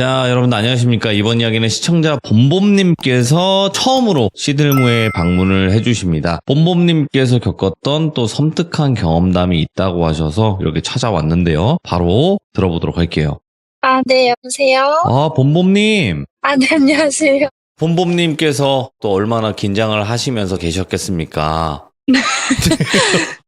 자, 여러분 안녕하십니까. 이번 이야기는 시청자 봄봄님께서 처음으로 시들무에 방문을 해주십니다. 봄봄님께서 겪었던 또 섬뜩한 경험담이 있다고 하셔서 이렇게 찾아왔는데요. 바로 들어보도록 할게요. 네, 여보세요? 봄봄님. 네, 안녕하세요. 봄봄님께서 또 얼마나 긴장을 하시면서 계셨겠습니까?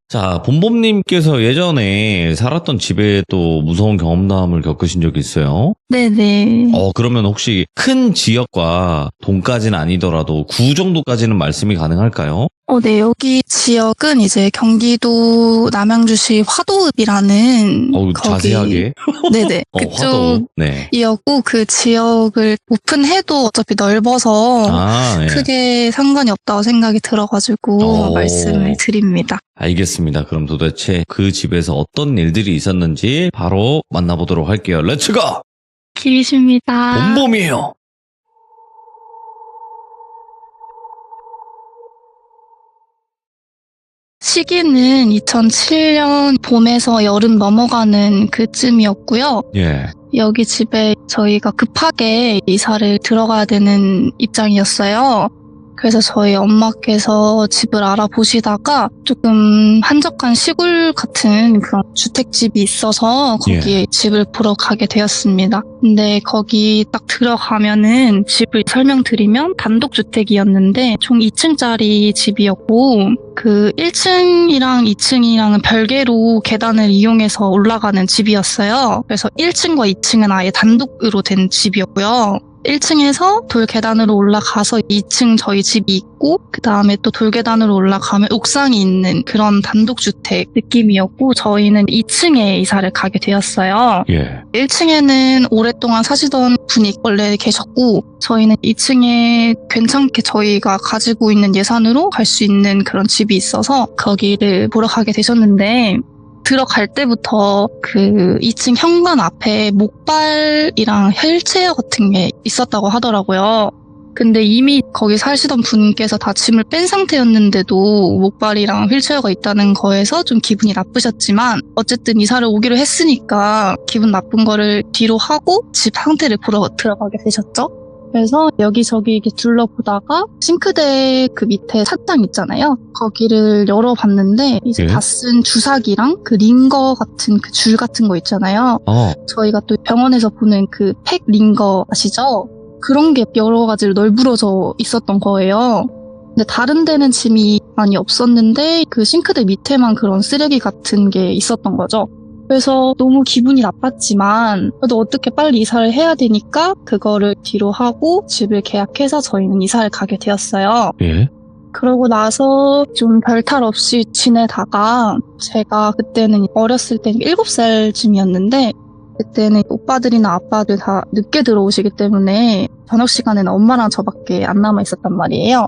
자, 봄봄님께서 예전에 살았던 집에 또 무서운 경험담을 겪으신 적이 있어요? 네네. 그러면 혹시 큰 지역과 동까지는 아니더라도 구 정도까지는 말씀이 가능할까요? 네, 여기 지역은 이제 경기도 남양주시 화도읍이라는 자세하게. 네네. 화도읍. 네. 그쪽이었고 그 지역을 오픈해도 어차피 넓어서 네. 크게 상관이 없다고 생각이 들어가지고 말씀을 드립니다. 알겠습니다. 그럼 도대체 그 집에서 어떤 일들이 있었는지 바로 만나보도록 할게요. 렛츠고! 길이십니다. 봄봄이에요. 시기는 2007년 봄에서 여름 넘어가는 그쯤이었고요. 예. 여기 집에 저희가 급하게 이사를 들어가야 되는 입장이었어요. 그래서 저희 엄마께서 집을 알아보시다가 조금 한적한 시골 같은 그런 주택집이 있어서 거기에 집을 보러 가게 되었습니다. 근데 거기 딱 들어가면은 집을 설명드리면 단독주택이었는데 총 2층짜리 집이었고 그 1층이랑 2층이랑은 별개로 계단을 이용해서 올라가는 집이었어요. 그래서 1층과 2층은 아예 단독으로 된 집이었고요. 1층에서 돌계단으로 올라가서 2층 저희 집이 있고 그 다음에 또 돌계단으로 올라가면 옥상이 있는 그런 단독주택 느낌이었고 저희는 2층에 이사를 가게 되었어요. 1층에는 오랫동안 사시던 분이 원래 계셨고 저희는 2층에 괜찮게 저희가 가지고 있는 예산으로 갈 수 있는 그런 집이 있어서 거기를 보러 가게 되셨는데 들어갈 때부터 그 2층 현관 앞에 목발이랑 휠체어 같은 게 있었다고 하더라고요. 근데 이미 거기 사시던 분께서 다 짐을 뺀 상태였는데도 목발이랑 휠체어가 있다는 거에서 좀 기분이 나쁘셨지만 어쨌든 이사를 오기로 했으니까 기분 나쁜 거를 뒤로 하고 집 상태를 보러 들어가게 되셨죠. 그래서 여기저기 이렇게 둘러보다가 싱크대 그 밑에 찻장 있잖아요. 거기를 열어봤는데 이제 다 쓴 주사기랑 그 링거 같은 그 줄 같은 거 있잖아요. 저희가 또 병원에서 보는 그 팩 링거 아시죠? 그런 게 여러 가지로 널브러져 있었던 거예요. 근데 다른 데는 짐이 많이 없었는데 그 싱크대 밑에만 그런 쓰레기 같은 게 있었던 거죠. 그래서 너무 기분이 나빴지만 그래도 어떻게 빨리 이사를 해야 되니까 그거를 뒤로 하고 집을 계약해서 저희는 이사를 가게 되었어요. 그러고 나서 좀 별탈 없이 지내다가 제가 그때는 어렸을 때 7살쯤이었는데 그때는 오빠들이나 아빠들 다 늦게 들어오시기 때문에 저녁 시간에는 엄마랑 저밖에 안 남아 있었단 말이에요.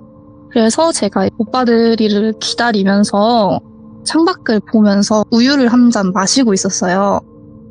그래서 제가 오빠들이를 기다리면서 창밖을 보면서 우유를 한 잔 마시고 있었어요.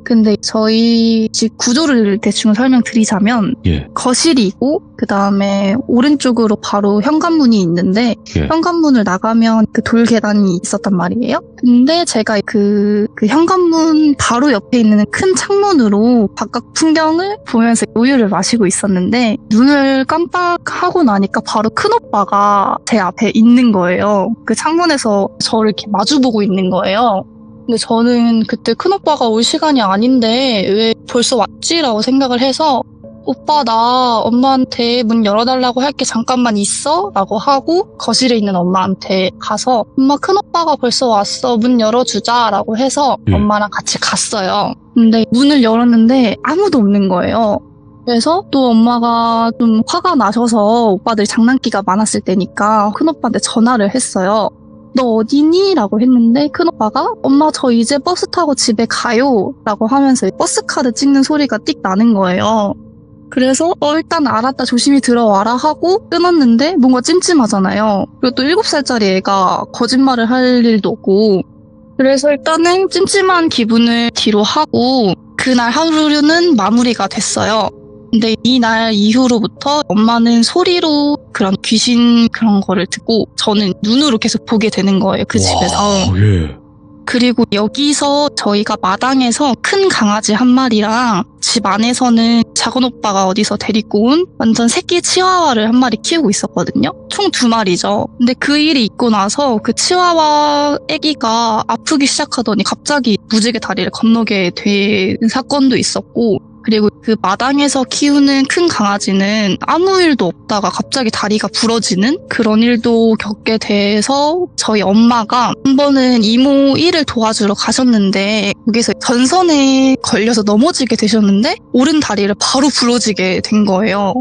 근데 저희 집 구조를 대충 설명드리자면 거실이고 그 다음에 오른쪽으로 바로 현관문이 있는데 현관문을 나가면 그 돌계단이 있었단 말이에요. 근데 제가 그 현관문 바로 옆에 있는 큰 창문으로 바깥 풍경을 보면서 우유를 마시고 있었는데 눈을 깜빡하고 나니까 바로 큰오빠가 제 앞에 있는 거예요. 그 창문에서 저를 이렇게 마주보고 있는 거예요. 근데 저는 그때 큰오빠가 올 시간이 아닌데 왜 벌써 왔지라고 생각을 해서 오빠 나 엄마한테 문 열어달라고 할게 잠깐만 있어? 라고 하고 거실에 있는 엄마한테 가서 엄마 큰오빠가 벌써 왔어 문 열어주자 라고 해서 엄마랑 같이 갔어요. 근데 문을 열었는데 아무도 없는 거예요. 그래서 또 엄마가 좀 화가 나셔서 오빠들 장난기가 많았을 때니까 큰오빠한테 전화를 했어요. 너 어디니? 라고 했는데 큰오빠가 엄마 저 이제 버스 타고 집에 가요 라고 하면서 버스카드 찍는 소리가 띡 나는 거예요. 그래서 일단 알았다 조심히 들어와라 하고 끊었는데 뭔가 찜찜하잖아요. 그리고 또 7살짜리 애가 거짓말을 할 일도 없고 그래서 일단은 찜찜한 기분을 뒤로 하고 그날 하루는 마무리가 됐어요. 근데 이날 이후로부터 엄마는 소리로 그런 귀신 그런 거를 듣고 저는 눈으로 계속 보게 되는 거예요. 그 집에서. 그리고 여기서 저희가 마당에서 큰 강아지 한 마리랑 집 안에서는 작은 오빠가 어디서 데리고 온 완전 새끼 치와와를 한 마리 키우고 있었거든요. 총 2마리죠. 근데 그 일이 있고 나서 그 치와와 애기가 아프기 시작하더니 갑자기 무지개 다리를 건너게 된 사건도 있었고, 그리고 그 마당에서 키우는 큰 강아지는 아무 일도 없다가 갑자기 다리가 부러지는 그런 일도 겪게 돼서 저희 엄마가 한 번은 이모 일을 도와주러 가셨는데 거기서 전선에 걸려서 넘어지게 되셨는데 오른 다리를 바로 부러지게 된 거예요.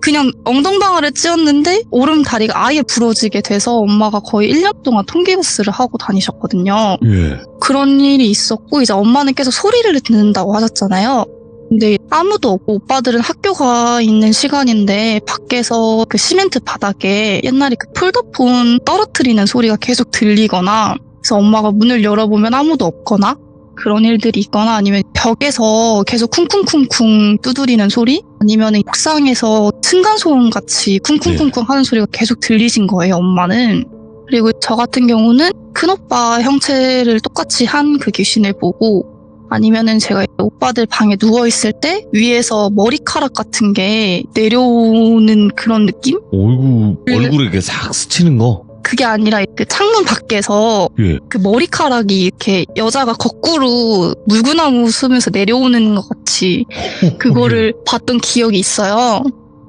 그냥 엉덩방아를 찧었는데 오른 다리가 아예 부러지게 돼서 엄마가 거의 1년 동안 통기부스를 하고 다니셨거든요. 예. 그런 일이 있었고, 이제 엄마는 계속 소리를 듣는다고 하셨잖아요. 근데 아무도 없고 오빠들은 학교가 있는 시간인데 밖에서 그 시멘트 바닥에 옛날에 그 폴더폰 떨어뜨리는 소리가 계속 들리거나, 그래서 엄마가 문을 열어보면 아무도 없거나 그런 일들이 있거나, 아니면 벽에서 계속 쿵쿵쿵쿵 두드리는 소리, 아니면 옥상에서 층간소음 같이 쿵쿵쿵쿵 하는 소리가 계속 들리신 거예요, 엄마는. 그리고 저 같은 경우는 큰오빠 형체를 똑같이 한 그 귀신을 보고, 아니면은 제가 오빠들 방에 누워있을 때 위에서 머리카락 같은 게 내려오는 그런 느낌? 얼굴에 이렇게 싹 스치는 거? 그게 아니라 그 창문 밖에서 예. 그 머리카락이 이렇게 여자가 거꾸로 물구나무 쓰면서 내려오는 것 같이 그거를 봤던 기억이 있어요.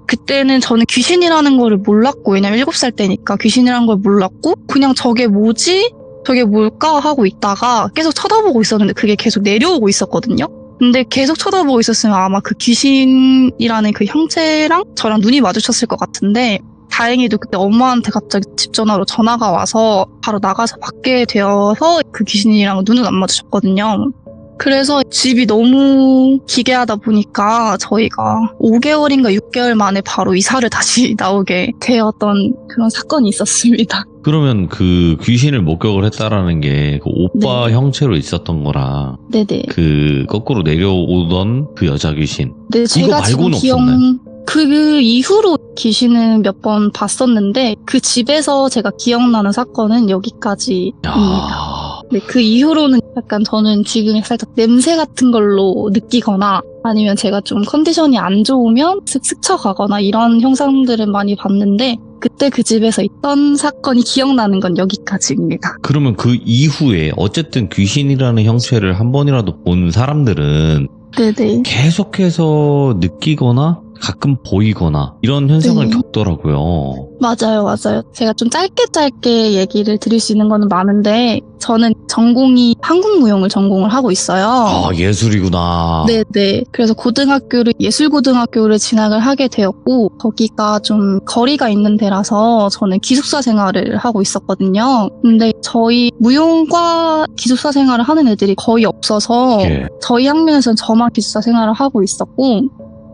그때는 저는 귀신이라는 거를 몰랐고, 왜냐면 7살 때니까 귀신이라는 걸 몰랐고, 그냥 저게 뭐지? 저게 뭘까? 하고 있다가 계속 쳐다보고 있었는데 그게 계속 내려오고 있었거든요. 근데 계속 쳐다보고 있었으면 아마 그 귀신이라는 그 형체랑 저랑 눈이 마주쳤을 것 같은데, 다행히도 그때 엄마한테 갑자기 집 전화로 전화가 와서 바로 나가서 받게 되어서 그 귀신이랑 눈은 안 마주쳤거든요. 그래서 집이 너무 기괴하다 보니까 저희가 5개월인가 6개월 만에 바로 이사를 다시 나오게 되었던 그런 사건이 있었습니다. 그러면 그 귀신을 목격을 했다라는 게 그 오빠 네. 형체로 있었던 거랑 네네. 그 거꾸로 내려오던 그 여자 귀신. 네, 제가 지금 말고는 없었나요? 그 이후로 귀신은 몇 번 봤었는데 그 집에서 제가 기억나는 사건은 여기까지입니다. 야. 네, 그 이후로는 약간 저는 지금 살짝 냄새 같은 걸로 느끼거나, 아니면 제가 좀 컨디션이 안 좋으면 스쳐가거나 이런 형상들은 많이 봤는데, 그때 그 집에서 있던 사건이 기억나는 건 여기까지입니다. 그러면 그 이후에 어쨌든 귀신이라는 형체를 한 번이라도 본 사람들은 네네. 계속해서 느끼거나 가끔 보이거나 이런 현상을 네. 겪더라고요. 맞아요. 제가 좀 짧게 얘기를 드릴 수 있는 거는 많은데, 저는 전공이 한국무용을 전공을 하고 있어요. 아, 예술이구나. 네네. 그래서 고등학교를 예술고등학교를 진학을 하게 되었고, 거기가 좀 거리가 있는 데라서 저는 기숙사 생활을 하고 있었거든요. 근데 저희 무용과 기숙사 생활을 하는 애들이 거의 없어서 예. 저희 학년에서는 저만 기숙사 생활을 하고 있었고,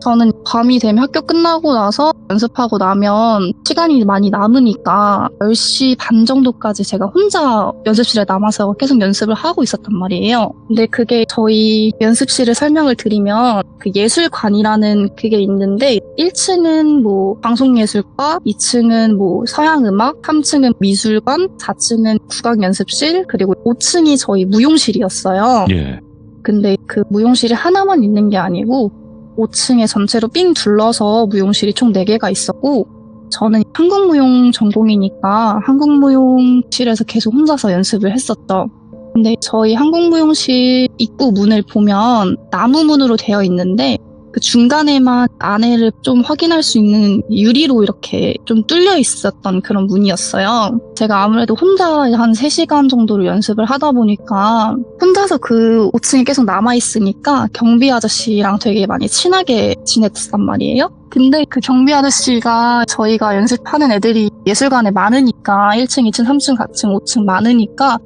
저는 밤이 되면 학교 끝나고 나서 연습하고 나면 시간이 많이 남으니까 10시 반 정도까지 제가 혼자 연습실에 남아서 계속 연습을 하고 있었단 말이에요. 근데 그게 저희 연습실을 설명을 드리면 그 예술관이라는 그게 있는데 1층은 뭐 방송예술과, 2층은 뭐 서양음악, 3층은 미술관, 4층은 국악연습실, 그리고 5층이 저희 무용실이었어요. 예. 근데 그 무용실이 하나만 있는 게 아니고 5층에 전체로 삥 둘러서 무용실이 총 4개가 있었고, 저는 한국무용 전공이니까 한국무용실에서 계속 혼자서 연습을 했었죠. 근데 저희 한국무용실 입구 문을 보면 나무 문으로 되어 있는데 그 중간에만 안에를 좀 확인할 수 있는 유리로 이렇게 좀 뚫려 있었던 그런 문이었어요. 제가 아무래도 혼자 한 3시간 정도로 연습을 하다 보니까 혼자서 그 5층에 계속 남아있으니까 경비 아저씨랑 되게 많이 친하게 지냈단 말이에요. 근데 그 경비 아저씨가 저희가 연습하는 애들이 예술관에 많으니까 1층, 2층, 3층, 4층, 5층 많으니까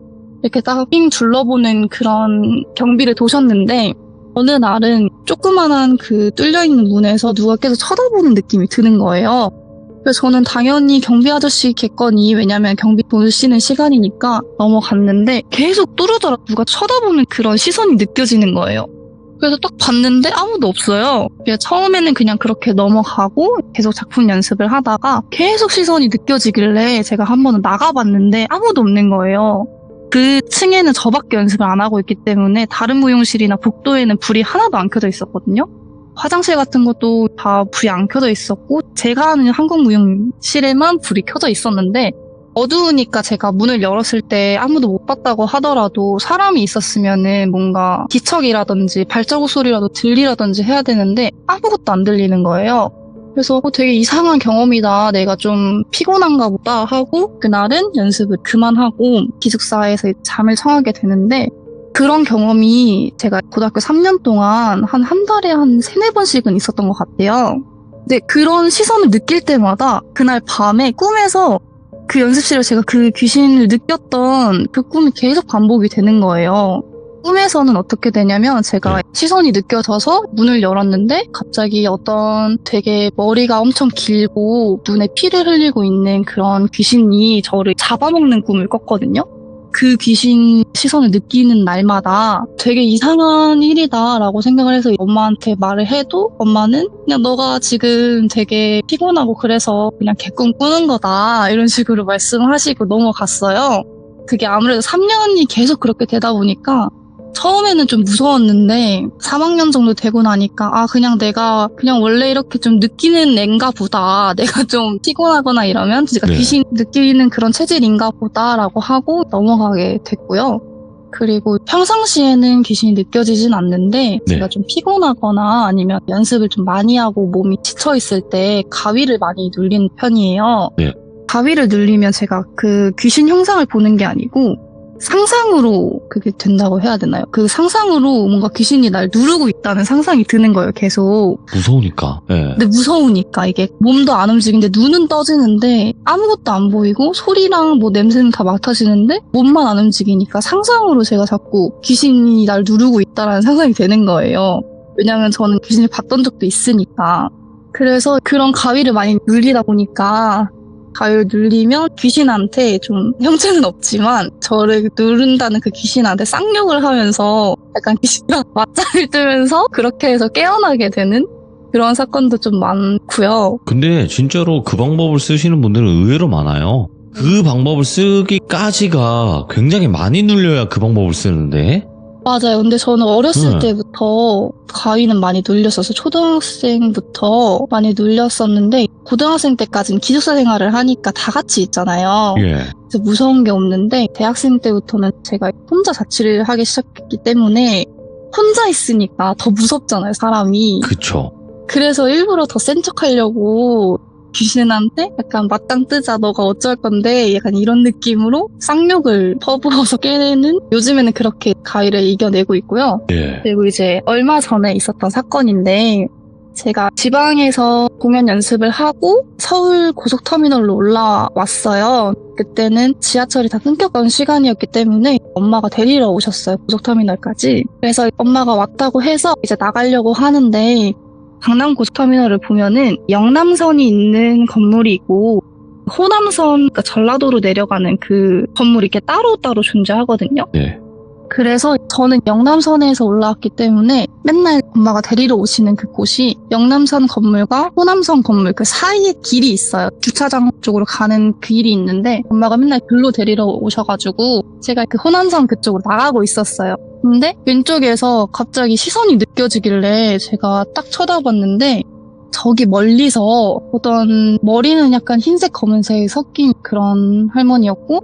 이렇게 딱 삥 둘러보는 그런 경비를 도셨는데, 어느 날은 조그만한 그 뚫려있는 문에서 누가 계속 쳐다보는 느낌이 드는 거예요. 그래서 저는 당연히 경비 아저씨겠거니, 왜냐면 경비 돈을 쓰는 시간이니까 넘어갔는데 계속 뚫어져라 누가 쳐다보는 그런 시선이 느껴지는 거예요. 그래서 딱 봤는데 아무도 없어요. 처음에는 그냥 그렇게 넘어가고 계속 작품 연습을 하다가 계속 시선이 느껴지길래 제가 한 번은 나가봤는데 아무도 없는 거예요. 그 층에는 저밖에 연습을 안 하고 있기 때문에 다른 무용실이나 복도에는 불이 하나도 안 켜져 있었거든요. 화장실 같은 것도 다 불이 안 켜져 있었고 제가 하는 한국 무용실에만 불이 켜져 있었는데 어두우니까 제가 문을 열었을 때 아무도 못 봤다고 하더라도 사람이 있었으면은 뭔가 기척이라든지 발자국 소리라도 들리라든지 해야 되는데 아무것도 안 들리는 거예요. 그래서 되게 이상한 경험이다. 내가 좀 피곤한가 보다 하고 그날은 연습을 그만하고 기숙사에서 잠을 청하게 되는데 그런 경험이 제가 고등학교 3년 동안 한 달에 한 3-4번씩은 있었던 것 같아요. 근데 그런 시선을 느낄 때마다 그날 밤에 꿈에서 그 연습실에 제가 그 귀신을 느꼈던 그 꿈이 계속 반복이 되는 거예요. 꿈에서는 어떻게 되냐면 제가 시선이 느껴져서 문을 열었는데 갑자기 어떤 되게 머리가 엄청 길고 눈에 피를 흘리고 있는 그런 귀신이 저를 잡아먹는 꿈을 꿨거든요. 그 귀신 시선을 느끼는 날마다 되게 이상한 일이다라고 생각을 해서 엄마한테 말을 해도 엄마는 그냥 너가 지금 되게 피곤하고 그래서 그냥 개꿈 꾸는 거다 이런 식으로 말씀하시고 넘어갔어요. 그게 아무래도 3년이 계속 그렇게 되다 보니까 처음에는 좀 무서웠는데 3학년 정도 되고 나니까 그냥 내가 그냥 원래 이렇게 좀 느끼는 앤가 보다. 내가 좀 피곤하거나 이러면 제가 귀신 느끼는 그런 체질인가 보다라고 하고 넘어가게 됐고요. 그리고 평상시에는 귀신이 느껴지진 않는데 제가 좀 피곤하거나 아니면 연습을 좀 많이 하고 몸이 지쳐있을 때 가위를 많이 눌리는 편이에요. 가위를 눌리면 제가 그 귀신 형상을 보는 게 아니고 상상으로 그게 된다고 해야 되나요? 그 상상으로 뭔가 귀신이 날 누르고 있다는 상상이 드는 거예요, 계속. 무서우니까. 근데 무서우니까 이게 몸도 안 움직이는데 눈은 떠지는데 아무것도 안 보이고 소리랑 뭐 냄새는 다 맡아지는데 몸만 안 움직이니까 상상으로 제가 자꾸 귀신이 날 누르고 있다라는 상상이 되는 거예요. 왜냐면 저는 귀신을 봤던 적도 있으니까. 그래서 그런 가위를 많이 눌리다 보니까 가위를 눌리면 귀신한테 좀 형체는 없지만 저를 누른다는 그 귀신한테 쌍욕을 하면서 약간 귀신이랑 맞짱을 뜨면서 그렇게 해서 깨어나게 되는 그런 사건도 좀 많고요. 근데 진짜로 그 방법을 쓰시는 분들은 의외로 많아요. 그 방법을 쓰기까지가 굉장히 많이 눌려야 그 방법을 쓰는데. 맞아요. 근데 저는 어렸을 때부터 가위는 많이 눌렸어서 초등학생부터 많이 눌렸었는데 고등학생 때까지는 기숙사 생활을 하니까 다 같이 있잖아요. 그래서 무서운 게 없는데 대학생 때부터는 제가 혼자 자취를 하기 시작했기 때문에 혼자 있으니까 더 무섭잖아요, 사람이. 그쵸. 그래서 일부러 더 센 척하려고 귀신한테 약간 맞짱 뜨자 너가 어쩔 건데 약간 이런 느낌으로 쌍욕을 퍼부어서 깨내는 요즘에는 그렇게 가위를 이겨내고 있고요. 그리고 이제 얼마 전에 있었던 사건인데 제가 지방에서 공연 연습을 하고 서울 고속터미널로 올라왔어요. 그때는 지하철이 다 끊겼던 시간이었기 때문에 엄마가 데리러 오셨어요, 고속터미널까지. 그래서 엄마가 왔다고 해서 이제 나가려고 하는데 강남 고속터미널을 보면은 영남선이 있는 건물이 있고 호남선, 그러니까 전라도로 내려가는 그 건물이 이렇게 따로따로 존재하거든요. 그래서 저는 영남선에서 올라왔기 때문에 맨날 엄마가 데리러 오시는 그 곳이 영남선 건물과 호남선 건물 그 사이에 길이 있어요. 주차장 쪽으로 가는 그 길이 있는데 엄마가 맨날 글로 데리러 오셔가지고 제가 그 호남선 그쪽으로 나가고 있었어요. 근데 왼쪽에서 갑자기 시선이 느껴지길래 제가 딱 쳐다봤는데 저기 멀리서 어떤 머리는 약간 흰색 검은색이 섞인 그런 할머니였고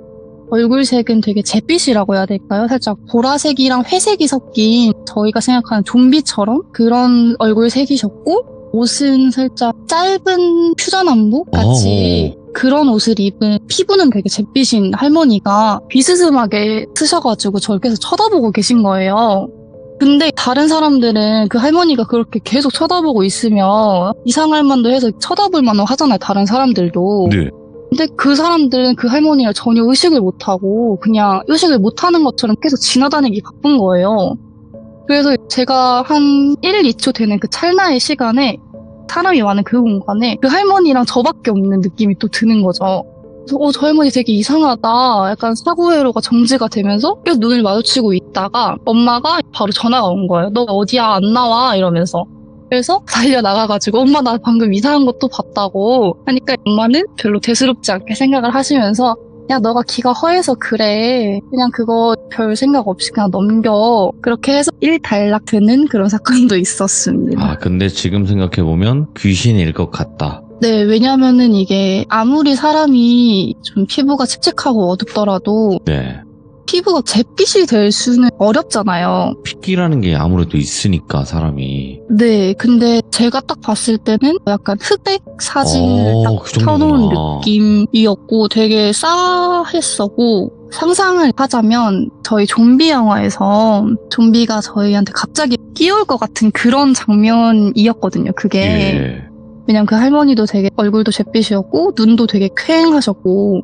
얼굴색은 되게 잿빛이라고 해야 될까요? 살짝 보라색이랑 회색이 섞인 저희가 생각하는 좀비처럼 그런 얼굴색이셨고 옷은 살짝 짧은 퓨전한복 같이 그런 옷을 입은 피부는 되게 잿빛인 할머니가 비스듬하게 쓰셔가지고 저를 계속 쳐다보고 계신 거예요. 근데 다른 사람들은 그 할머니가 그렇게 계속 쳐다보고 있으면 이상할 만도 해서 쳐다볼 만도 하잖아요, 다른 사람들도. 근데 그 사람들은 그 할머니를 전혀 의식을 못하고 그냥 의식을 못하는 것처럼 계속 지나다니기 바쁜 거예요. 그래서 제가 한 1, 2초 되는 그 찰나의 시간에 사람이 많은 그 공간에 그 할머니랑 저밖에 없는 느낌이 또 드는 거죠. 그래서 저 할머니 되게 이상하다. 약간 사고회로가 정지가 되면서 계속 눈을 마주치고 있다가 엄마가 바로 전화가 온 거예요. 너 어디야? 안 나와? 이러면서. 그래서 달려나가가지고 엄마 나 방금 이상한 것도 봤다고 하니까 엄마는 별로 대수롭지 않게 생각을 하시면서 야, 너가 귀가 허해서 그래. 그냥 그거 별 생각 없이 그냥 넘겨. 그렇게 해서 일단락 되는 그런 사건도 있었습니다. 아, 근데 지금 생각해보면 귀신일 것 같다. 네, 왜냐면은 이게 아무리 사람이 좀 피부가 칙칙하고 어둡더라도 네. 피부가 잿빛이 될 수는 어렵잖아요. 핏기라는 게 아무래도 있으니까, 사람이. 네, 근데 제가 딱 봤을 때는 약간 흑백 사진을 딱 그 정도구나. 펴놓은 느낌이었고 되게 싸했었고, 상상을 하자면 저희 좀비 영화에서 좀비가 저희한테 갑자기 끼올 것 같은 그런 장면이었거든요, 그게. 예. 왜냐면 그 할머니도 되게 얼굴도 잿빛이었고 눈도 되게 쾌행하셨고,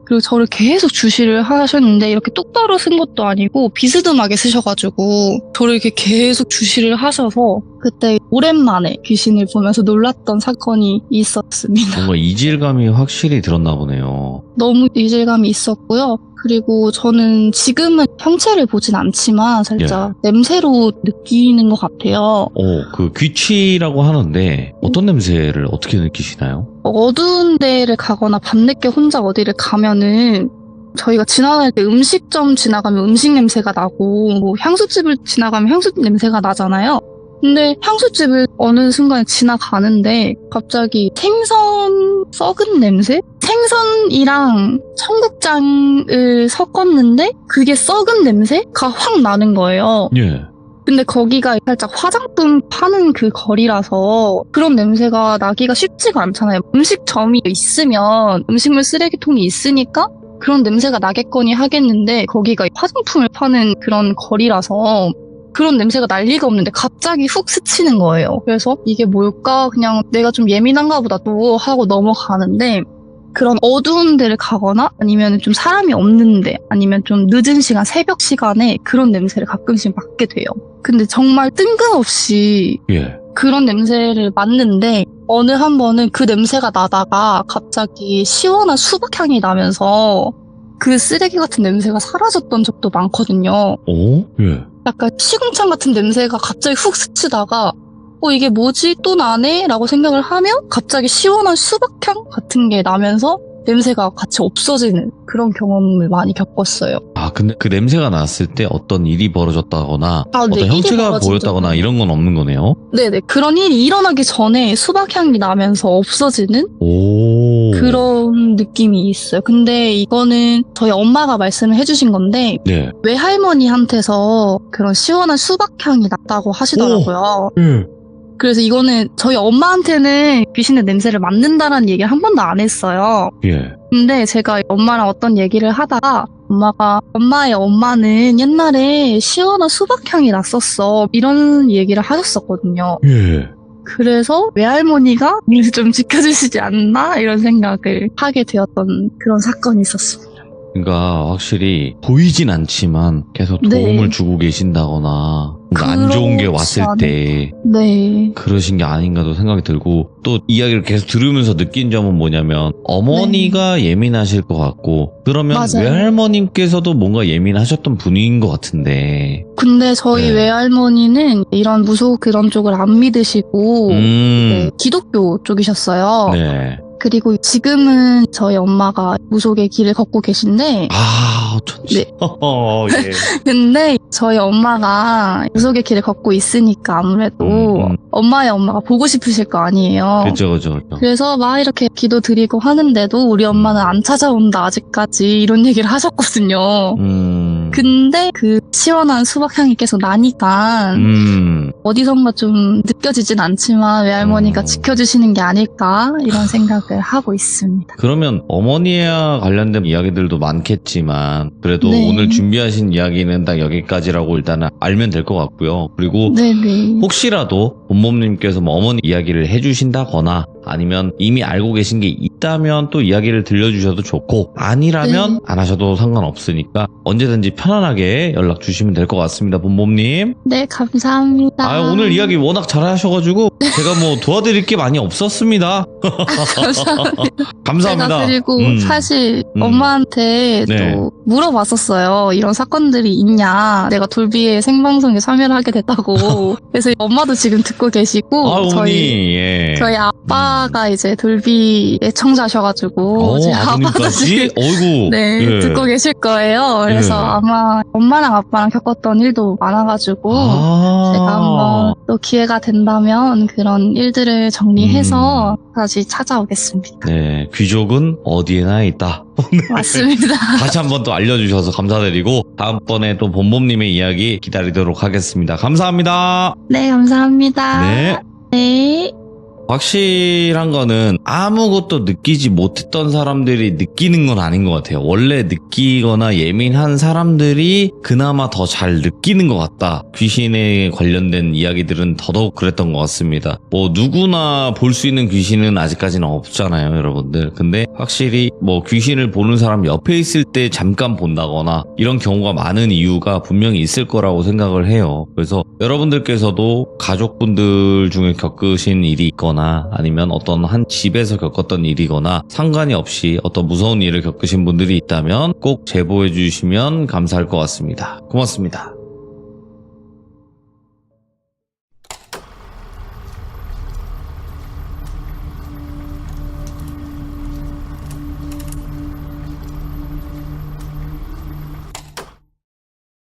그리고 저를 계속 주시를 하셨는데 이렇게 똑바로 쓴 것도 아니고 비스듬하게 쓰셔가지고 저를 이렇게 계속 주시를 하셔서 그때 오랜만에 귀신을 보면서 놀랐던 사건이 있었습니다. 뭔가 이질감이 확실히 들었나 보네요. 너무 이질감이 있었고요. 그리고 저는 지금은 형체를 보진 않지만 살짝 냄새로 느끼는 것 같아요. 그 귀취라고 하는데 어떤 냄새를 어떻게 느끼시나요? 어두운 데를 가거나 밤늦게 혼자 어디를 가면은 저희가 지나갈 때 음식점 지나가면 음식 냄새가 나고 뭐 향수집을 지나가면 향수집 냄새가 나잖아요. 근데 향수집을 어느 순간 지나가는데 갑자기 생선 썩은 냄새? 생선이랑 청국장을 섞었는데 그게 썩은 냄새가 확 나는 거예요. 예. 근데 거기가 살짝 화장품 파는 그 거리라서 그런 냄새가 나기가 쉽지가 않잖아요. 음식점이 있으면 음식물 쓰레기통이 있으니까 그런 냄새가 나겠거니 하겠는데 거기가 화장품을 파는 그런 거리라서 그런 냄새가 날 리가 없는데 갑자기 훅 스치는 거예요. 그래서 이게 뭘까? 그냥 내가 좀 예민한가 보다 또 하고 넘어가는데 그런 어두운 데를 가거나 아니면 좀 사람이 없는데 아니면 좀 늦은 시간, 새벽 시간에 그런 냄새를 가끔씩 맡게 돼요. 근데 정말 뜬금없이 그런 냄새를 맡는데 어느 한 번은 그 냄새가 나다가 갑자기 시원한 수박향이 나면서 그 쓰레기 같은 냄새가 사라졌던 적도 많거든요. 약간 시궁창 같은 냄새가 갑자기 훅 스치다가 이게 뭐지? 또 나네? 라고 생각을 하면 갑자기 시원한 수박향 같은 게 나면서 냄새가 같이 없어지는 그런 경험을 많이 겪었어요. 아, 근데 그 냄새가 났을 때 어떤 일이 벌어졌다거나 어떤 네, 형체가 보였다거나 이런 건 없는 거네요? 네네. 그런 일이 일어나기 전에 수박향이 나면서 없어지는 그런 느낌이 있어요. 근데 이거는 저희 엄마가 말씀을 해주신 건데 외할머니한테서 그런 시원한 수박향이 났다고 하시더라고요. 그래서 이거는 저희 엄마한테는 귀신의 냄새를 맡는다라는 얘기를 한 번도 안 했어요. 근데 제가 엄마랑 어떤 얘기를 하다가 엄마가 엄마의 엄마는 옛날에 시원한 수박향이 났었어 이런 얘기를 하셨었거든요. 그래서 외할머니가 이를 좀 지켜주시지 않나 이런 생각을 하게 되었던 그런 사건이 있었습니다. 그러니까 확실히 보이진 않지만 계속 도움을 주고 계신다거나 뭔가 안 좋은 게 왔을 때 그러신 게 아닌가도 생각이 들고, 또 이야기를 계속 들으면서 느낀 점은 뭐냐면 어머니가 예민하실 것 같고 그러면 외할머님께서도 뭔가 예민하셨던 분인 것 같은데, 근데 저희 외할머니는 이런 무속 그런 쪽을 안 믿으시고 기독교 쪽이셨어요. 그리고 지금은 저희 엄마가 무속의 길을 걷고 계신데 어쩐지. 근데 저희 엄마가 무속의 길을 걷고 있으니까 아무래도 엄마의 엄마가 보고 싶으실 거 아니에요. 그죠. 그래서 막 이렇게 기도 드리고 하는데도 우리 엄마는 안 찾아온다 아직까지 이런 얘기를 하셨거든요. 근데 그 시원한 수박향이 계속 나니까 어디선가 좀 느껴지진 않지만 외할머니가 지켜주시는 게 아닐까 이런 생각을 하고 있습니다. 그러면 어머니와 관련된 이야기들도 많겠지만 그래도 오늘 준비하신 이야기는 딱 여기까지라고 일단은 알면 될 것 같고요. 그리고 혹시라도 본모님께서 뭐 어머니 이야기를 해주신다거나 아니면 이미 알고 계신 게 있다면 또 이야기를 들려주셔도 좋고, 아니라면 안 하셔도 상관없으니까 언제든지 편안하게 연락 주시면 될 것 같습니다. 본모님. 네, 감사합니다. 오늘 이야기 워낙 잘하셔가지고 제가 뭐 도와드릴 게 많이 없었습니다. 감사합니다. 제가 그리고 사실 엄마한테 또 물어봤었어요. 이런 사건들이 있냐. 내가 돌비의 생방송에 참여를 하게 됐다고. 그래서 엄마도 지금 듣고 듣고 계시고 어머니, 저희 예. 아빠가 이제 돌비 애청자셔가지고 저희 아빠도 아버님까지? 지금 어이구. 네, 예. 듣고 계실 거예요. 그래서 예. 아마 엄마랑 아빠랑 겪었던 일도 많아가지고 제가 한번 또 기회가 된다면 그런 일들을 정리해서 다시 찾아오겠습니다. 네, 귀족은 어디에나 있다. 맞습니다. 다시 한번 또 알려주셔서 감사드리고 다음번에 또 봄봄님의 이야기 기다리도록 하겠습니다. 감사합니다. 네, 감사합니다. 네. 네. 확실한 거는 아무것도 느끼지 못했던 사람들이 느끼는 건 아닌 것 같아요. 원래 느끼거나 예민한 사람들이 그나마 더 잘 느끼는 것 같다. 귀신에 관련된 이야기들은 더더욱 그랬던 것 같습니다. 뭐 누구나 볼 수 있는 귀신은 아직까지는 없잖아요, 여러분들. 근데 확실히 뭐 귀신을 보는 사람 옆에 있을 때 잠깐 본다거나 이런 경우가 많은 이유가 분명히 있을 거라고 생각을 해요. 그래서 여러분들께서도 가족분들 중에 겪으신 일이 있거나 아니면 어떤 한 집에서 겪었던 일이거나 상관이 없이 어떤 무서운 일을 겪으신 분들이 있다면 꼭 제보해 주시면 감사할 것 같습니다. 고맙습니다.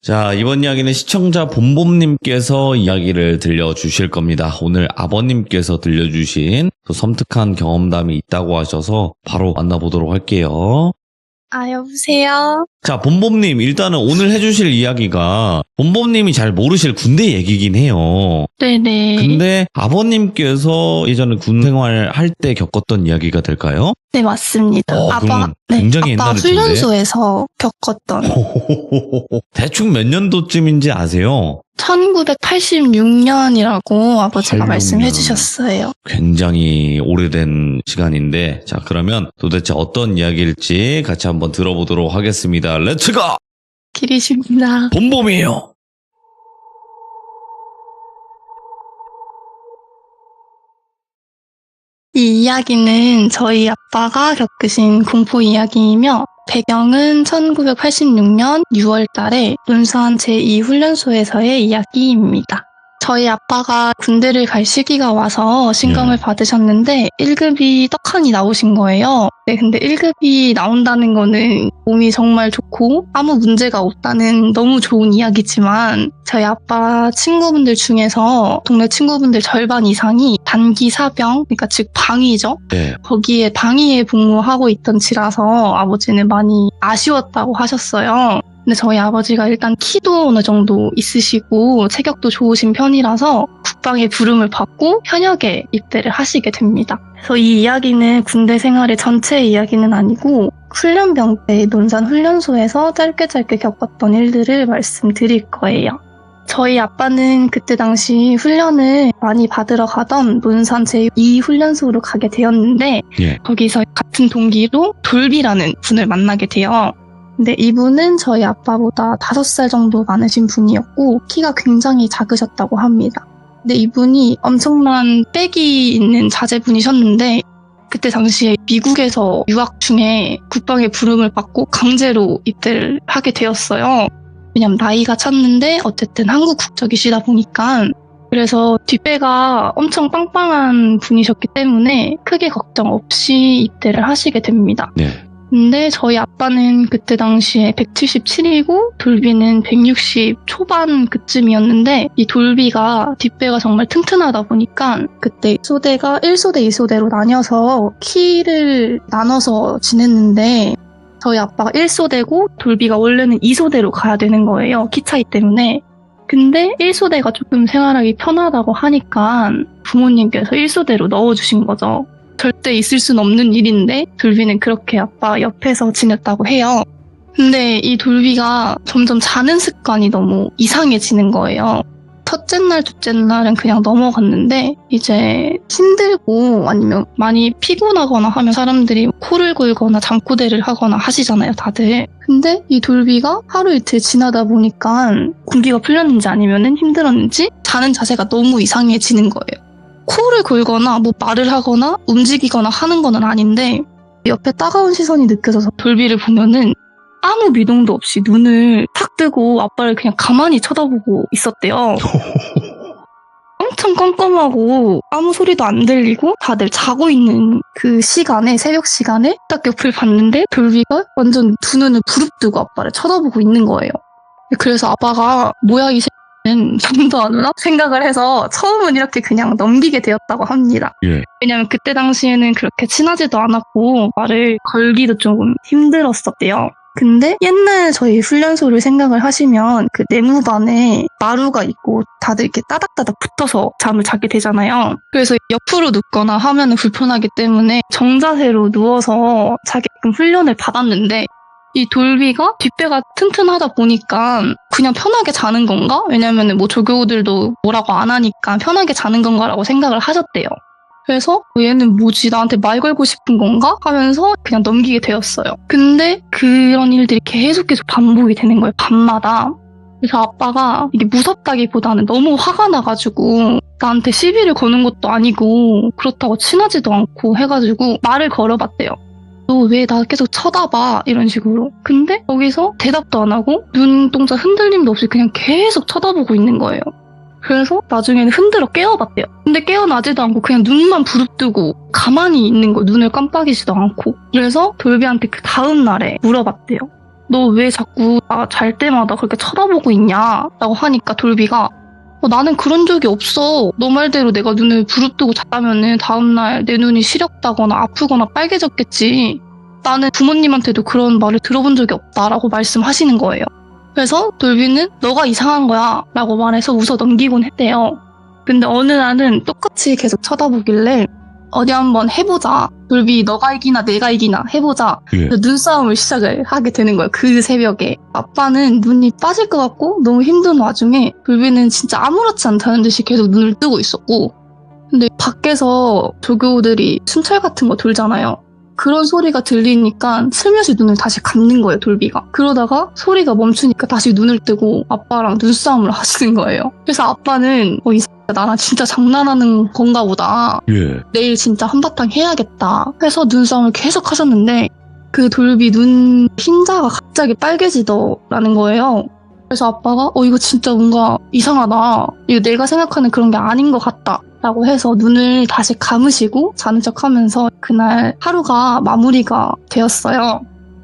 자, 이번 이야기는 시청자 봄봄님께서 이야기를 들려주실 겁니다. 오늘 아버님께서 들려주신 또 섬뜩한 경험담이 있다고 하셔서 바로 만나보도록 할게요. 여보세요? 자, 봄봄님, 일단은 오늘 해주실 이야기가 봄봄님이 잘 모르실 군대 얘기긴 해요. 네네. 근데 아버님께서 예전에 군 생활할 때 겪었던 이야기가 될까요? 네, 맞습니다. 그러면 굉장히 아빠 옛날일 텐데. 훈련소에서 겪었던 대충 몇 년도쯤인지 아세요? 1986년이라고 아버지가 86년. 말씀해 주셨어요. 굉장히 오래된 시간인데, 자, 그러면 도대체 어떤 이야기일지 같이 한번 들어보도록 하겠습니다. 렛츠고! 길이십니다. 봄봄이에요! 이 이야기는 저희 아빠가 겪으신 공포 이야기이며 배경은 1986년 6월 달에 논산 제2훈련소에서의 이야기입니다. 저희 아빠가 군대를 갈 시기가 와서 신검을 받으셨는데 1급이 떡하니 나오신 거예요. 네, 근데 1급이 나온다는 거는 몸이 정말 좋고 아무 문제가 없다는 너무 좋은 이야기지만 저희 아빠 친구분들 중에서 동네 친구분들 절반 이상이 단기 사병, 그러니까 즉 방위죠. 네. 거기에 방위에 복무하고 있던 지라서 아버지는 많이 아쉬웠다고 하셨어요. 근데 저희 아버지가 일단 키도 어느 정도 있으시고 체격도 좋으신 편이라서 국방의 부름을 받고 현역에 입대를 하시게 됩니다. 그래서 이 이야기는 군대 생활의 전체 이야기는 아니고 훈련병 때 논산 훈련소에서 짧게 겪었던 일들을 말씀드릴 거예요. 저희 아빠는 그때 당시 훈련을 많이 받으러 가던 논산 제2훈련소로 가게 되었는데 거기서 같은 동기로 돌비라는 분을 만나게 돼요. 근데 이분은 저희 아빠보다 5살 정도 많으신 분이었고 키가 굉장히 작으셨다고 합니다. 근데 이분이 엄청난 빽이 있는 자제분이셨는데 그때 당시에 미국에서 유학 중에 국방의 부름을 받고 강제로 입대를 하게 되었어요. 왜냐면 나이가 찼는데 어쨌든 한국 국적이시다 보니까 그래서 뒷배가 엄청 빵빵한 분이셨기 때문에 크게 걱정 없이 입대를 하시게 됩니다. 네. 근데 저희 아빠는 그때 당시에 177이고 돌비는 160 초반 그쯤이었는데 이 돌비가 뒷배가 정말 튼튼하다 보니까 그때 소대가 1소대, 2소대로 나뉘어서 키를 나눠서 지냈는데 저희 아빠가 1소대고 돌비가 원래는 2소대로 가야 되는 거예요. 키 차이 때문에. 근데 1소대가 조금 생활하기 편하다고 하니까 부모님께서 1소대로 넣어주신 거죠. 절대 있을 순 없는 일인데 돌비는 그렇게 아빠 옆에서 지냈다고 해요. 근데 이 돌비가 점점 자는 습관이 너무 이상해지는 거예요. 첫째 날, 둘째 날은 그냥 넘어갔는데 이제 힘들고 아니면 많이 피곤하거나 하면 사람들이 코를 골거나 잠꼬대를 하거나 하시잖아요, 다들. 근데 이 돌비가 하루 이틀 지나다 보니까 공기가 풀렸는지 아니면 힘들었는지 자는 자세가 너무 이상해지는 거예요. 코를 골거나 뭐 말을 하거나 움직이거나 하는 건 아닌데 옆에 따가운 시선이 느껴져서 돌비를 보면은 아무 미동도 없이 눈을 탁 뜨고 아빠를 그냥 가만히 쳐다보고 있었대요. 엄청 깜깜하고 아무 소리도 안 들리고 다들 자고 있는 그 시간에, 새벽 시간에 딱 옆을 봤는데 돌비가 완전 두 눈을 부릅뜨고 아빠를 쳐다보고 있는 거예요. 그래서 아빠가 뭐야 이 새끼는 잠도 안 오나? 생각을 해서 처음은 이렇게 그냥 넘기게 되었다고 합니다. 예. 왜냐면 그때 당시에는 그렇게 친하지도 않았고 말을 걸기도 조금 힘들었었대요. 근데 옛날 저희 훈련소를 생각을 하시면 그 내무반에 마루가 있고 다들 이렇게 따닥따닥 붙어서 잠을 자게 되잖아요. 그래서 옆으로 눕거나 하면 불편하기 때문에 정자세로 누워서 자게끔 훈련을 받았는데 이 돌비가 뒷배가 튼튼하다 보니까 그냥 편하게 자는 건가? 왜냐면 뭐 조교들도 뭐라고 안 하니까 편하게 자는 건가라고 생각을 하셨대요. 그래서 얘는 뭐지 나한테 말 걸고 싶은 건가? 하면서 그냥 넘기게 되었어요. 근데 그런 일들이 계속 반복이 되는 거예요. 밤마다. 그래서 아빠가 이게 무섭다기보다는 너무 화가 나가지고 나한테 시비를 거는 것도 아니고 그렇다고 친하지도 않고 해가지고 말을 걸어봤대요. 너 왜 나 계속 쳐다봐? 이런 식으로. 근데 거기서 대답도 안 하고 눈동자 흔들림도 없이 그냥 계속 쳐다보고 있는 거예요. 그래서 나중에는 흔들어 깨워봤대요. 근데 깨어나지도 않고 그냥 눈만 부릅뜨고 가만히 있는 거예요. 눈을 깜빡이지도 않고. 그래서 돌비한테 그 다음 날에 물어봤대요. 너 왜 자꾸 나 잘 때마다 그렇게 쳐다보고 있냐? 라고 하니까 돌비가 나는 그런 적이 없어. 너 말대로 내가 눈을 부릅뜨고 잤다면은 다음날 내 눈이 시렵다거나 아프거나 빨개졌겠지. 나는 부모님한테도 그런 말을 들어본 적이 없다라고 말씀하시는 거예요. 그래서 돌비는 너가 이상한 거야 라고 말해서 웃어 넘기곤 했대요. 근데 어느 날은 똑같이 계속 쳐다보길래 어디 한번 해보자. 돌비 너가 이기나 내가 이기나 해보자. 예. 눈싸움을 시작을 하게 되는 거예요. 그 새벽에. 아빠는 눈이 빠질 것 같고 너무 힘든 와중에 돌비는 진짜 아무렇지 않다는 듯이 계속 눈을 뜨고 있었고 근데 밖에서 조교들이 순찰 같은 거 돌잖아요. 그런 소리가 들리니까 슬며시 눈을 다시 감는 거예요, 돌비가. 그러다가 소리가 멈추니까 다시 눈을 뜨고 아빠랑 눈싸움을 하시는 거예요. 그래서 아빠는 이 새끼가 나랑 진짜 장난하는 건가 보다. 예. 내일 진짜 한바탕 해야겠다 해서 눈싸움을 계속 하셨는데 그 돌비 눈 흰자가 갑자기 빨개지더라는 거예요. 그래서 아빠가 이거 진짜 뭔가 이상하다. 이거 내가 생각하는 그런 게 아닌 것 같다. 라고 해서 눈을 다시 감으시고 자는 척 하면서 그날 하루가 마무리가 되었어요.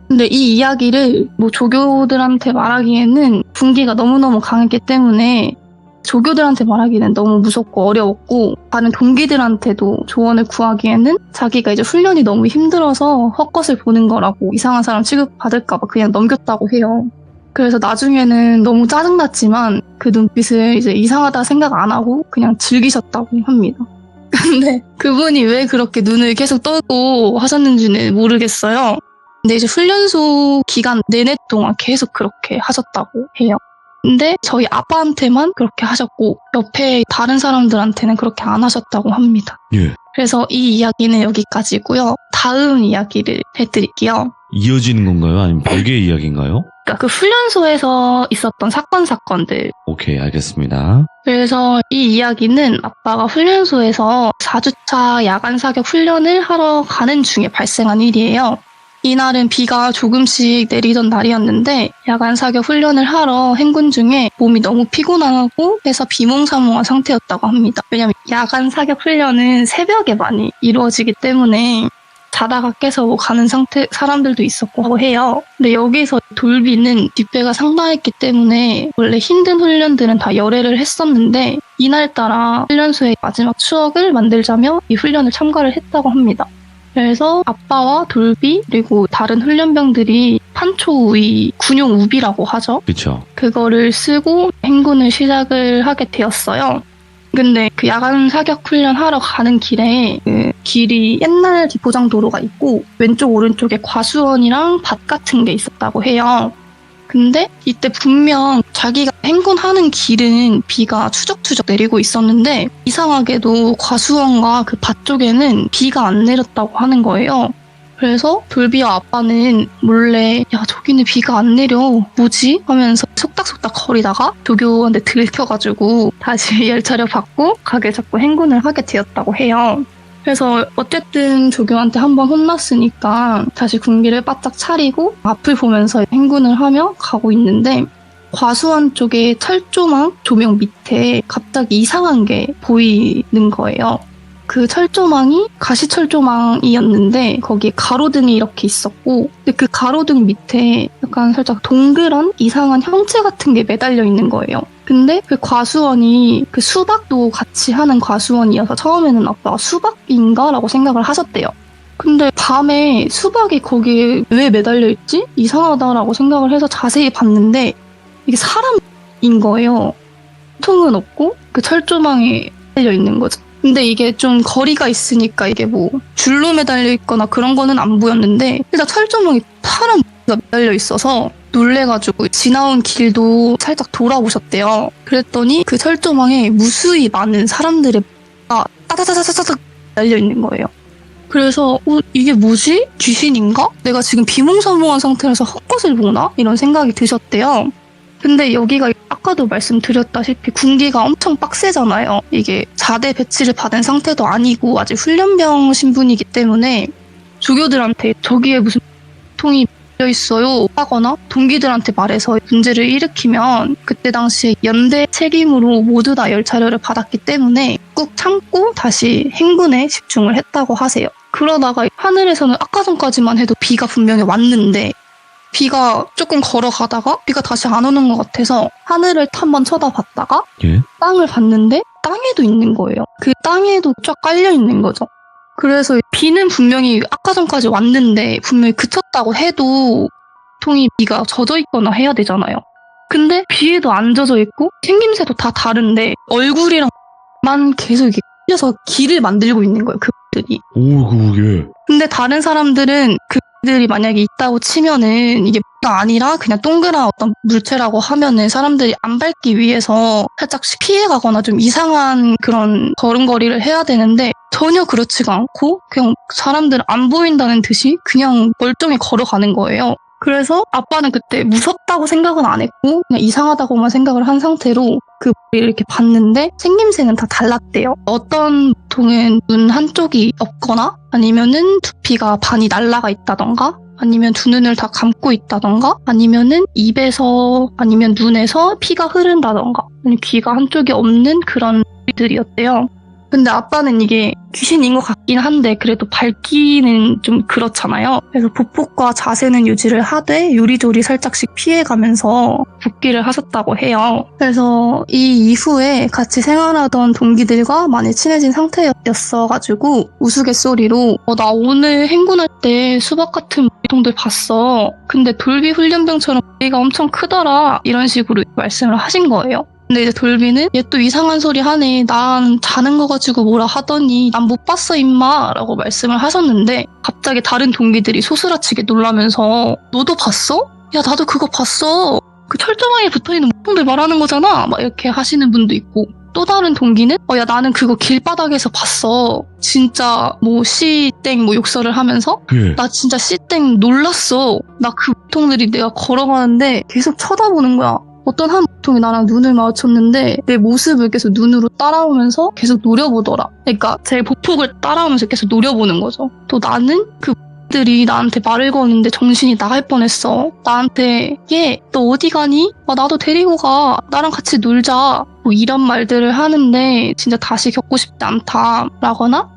근데 이 이야기를 뭐 조교들한테 말하기에는 분기가 너무너무 강했기 때문에 조교들한테 말하기는 너무 무섭고 어려웠고 다른 동기들한테도 조언을 구하기에는 자기가 이제 훈련이 너무 힘들어서 헛것을 보는 거라고 이상한 사람 취급받을까 봐 그냥 넘겼다고 해요. 그래서 나중에는 너무 짜증났지만 그 눈빛을 이제 이상하다 생각 안 하고 그냥 즐기셨다고 합니다. 근데 그분이 왜 그렇게 눈을 계속 떠고 하셨는지는 모르겠어요. 근데 이제 훈련소 기간 내내 동안 계속 그렇게 하셨다고 해요. 근데 저희 아빠한테만 그렇게 하셨고 옆에 다른 사람들한테는 그렇게 안 하셨다고 합니다. 예. 그래서 이 이야기는 여기까지고요. 다음 이야기를 해드릴게요. 이어지는 건가요? 아니면 별개의 이야기인가요? 그러니까 그 훈련소에서 있었던 사건들. 오케이, 알겠습니다. 그래서 이 이야기는 아빠가 훈련소에서 4주차 야간 사격 훈련을 하러 가는 중에 발생한 일이에요. 이날은 비가 조금씩 내리던 날이었는데 야간 사격 훈련을 하러 행군 중에 몸이 너무 피곤하고 해서 비몽사몽한 상태였다고 합니다. 왜냐하면 야간 사격 훈련은 새벽에 많이 이루어지기 때문에 자다가 깨서 가는 상태 사람들도 있었고 하고 해요. 근데 여기서 돌비는 뒷배가 상당했기 때문에 원래 힘든 훈련들은 다 열애를 했었는데 이날따라 훈련소의 마지막 추억을 만들자며 이 훈련을 참가를 했다고 합니다. 그래서 아빠와 돌비 그리고 다른 훈련병들이 판초우이 군용우비라고 하죠. 그렇죠. 그거를 쓰고 행군을 시작을 하게 되었어요. 근데 그 야간 사격 훈련 하러 가는 길에 그 길이 옛날 비포장 도로가 있고 왼쪽 오른쪽에 과수원이랑 밭 같은 게 있었다고 해요. 근데 이때 분명 자기가 행군하는 길은 비가 추적추적 내리고 있었는데 이상하게도 과수원과 그 밭 쪽에는 비가 안 내렸다고 하는 거예요. 그래서 돌비와 아빠는 몰래 야 저기는 비가 안 내려 뭐지? 하면서 속닥속닥 거리다가 조교한테 들켜가지고 다시 열차를 받고 가게 잡고 행군을 하게 되었다고 해요. 그래서 어쨌든 조교한테 한번 혼났으니까 다시 군기를 바짝 차리고 앞을 보면서 행군을 하며 가고 있는데 과수원 쪽에 철조망 조명 밑에 갑자기 이상한 게 보이는 거예요. 그 철조망이 가시철조망이었는데 거기에 가로등이 이렇게 있었고, 근데 그 가로등 밑에 약간 살짝 동그란 이상한 형체 같은 게 매달려 있는 거예요. 근데 그 과수원이 그 수박도 같이 하는 과수원이어서 처음에는 아빠가 수박인가? 라고 생각을 하셨대요. 근데 밤에 수박이 거기에 왜 매달려 있지? 이상하다라고 생각을 해서 자세히 봤는데 이게 사람인 거예요. 통은 없고 그 철조망에 매달려 있는 거죠. 근데 이게 좀 거리가 있으니까 이게 뭐 줄로 매달려 있거나 그런 거는 안 보였는데 일단 철조망에 사람이 매달려 있어서 놀래가지고 지나온 길도 살짝 돌아보셨대요. 그랬더니 그 철조망에 무수히 많은 사람들의 따다다다다닥 매달려 있는 거예요. 그래서 이게 뭐지? 귀신인가? 내가 지금 비몽사몽한 상태라서 헛것을 보나? 이런 생각이 드셨대요. 근데 여기가 아까도 말씀드렸다시피 군기가 엄청 빡세잖아요. 이게 4대 배치를 받은 상태도 아니고 아직 훈련병 신분이기 때문에 조교들한테 저기에 무슨 통이 밀려 있어요 하거나 동기들한테 말해서 문제를 일으키면 그때 당시에 연대 책임으로 모두 다 열차료를 받았기 때문에 꾹 참고 다시 행군에 집중을 했다고 하세요. 그러다가 하늘에서는 아까 전까지만 해도 비가 분명히 왔는데 비가 조금 걸어가다가 비가 다시 안 오는 것 같아서 하늘을 한번 쳐다봤다가 예? 땅을 봤는데 땅에도 있는 거예요. 그 땅에도 쫙 깔려 있는 거죠. 그래서 비는 분명히 아까 전까지 왔는데 분명히 그쳤다고 해도 통이 비가 젖어 있거나 해야 되잖아요. 근데 비에도 안 젖어 있고 생김새도 다 다른데 얼굴이랑만 계속 이렇게 끌려서 길을 만들고 있는 거예요. 그들이. 오, 예. 근데 다른 사람들은 그들이 만약에 있다고 치면은 이게 아니라 그냥 동그란 어떤 물체라고 하면은 사람들이 안 밟기 위해서 살짝씩 피해가거나 좀 이상한 그런 걸음걸이를 해야 되는데 전혀 그렇지가 않고 그냥 사람들은 안 보인다는 듯이 그냥 멀쩡히 걸어가는 거예요. 그래서 아빠는 그때 무섭다고 생각은 안 했고 그냥 이상하다고만 생각을 한 상태로 그 머리를 이렇게 봤는데 생김새는 다 달랐대요. 어떤 보통은 눈 한쪽이 없거나 아니면은 두피가 반이 날라가 있다던가 아니면 두 눈을 다 감고 있다던가 아니면은 입에서 아니면 눈에서 피가 흐른다던가 아니면 귀가 한쪽이 없는 그런 머리들이었대요. 근데 아빠는 이게 귀신인 것 같긴 한데 그래도 밝기는 좀 그렇잖아요. 그래서 보폭과 자세는 유지를 하되 요리조리 살짝씩 피해가면서 복귀를 하셨다고 해요. 그래서 이 이후에 같이 생활하던 동기들과 많이 친해진 상태였어가지고 우스갯소리로 나 오늘 행군할 때 수박 같은 머리통들 봤어. 근데 돌비 훈련병처럼 머리가 엄청 크더라. 이런 식으로 말씀을 하신 거예요. 근데 이제 돌비는 얘 또 이상한 소리 하네. 난 자는 거 가지고 뭐라 하더니 난 못 봤어 임마 라고 말씀을 하셨는데 갑자기 다른 동기들이 소스라치게 놀라면서 너도 봤어? 야 나도 그거 봤어. 그 철조망에 붙어있는 목통들 말하는 거잖아. 막 이렇게 하시는 분도 있고 또 다른 동기는 야 나는 그거 길바닥에서 봤어. 진짜 뭐 씨땡 뭐 욕설을 하면서 예. 나 진짜 씨땡 놀랐어. 나 그 목통들이 내가 걸어가는데 계속 쳐다보는 거야. 어떤 한 보통이 나랑 눈을 마주쳤는데 내 모습을 계속 눈으로 따라오면서 계속 노려보더라. 그러니까 제 보폭을 따라오면서 계속 노려보는 거죠. 또 나는 그들이 나한테 말을 거는데 정신이 나갈 뻔했어. 나한테 얘 너 어디 가니? 나도 데리고 가. 나랑 같이 놀자. 뭐 이런 말들을 하는데 진짜 다시 겪고 싶지 않다 라거나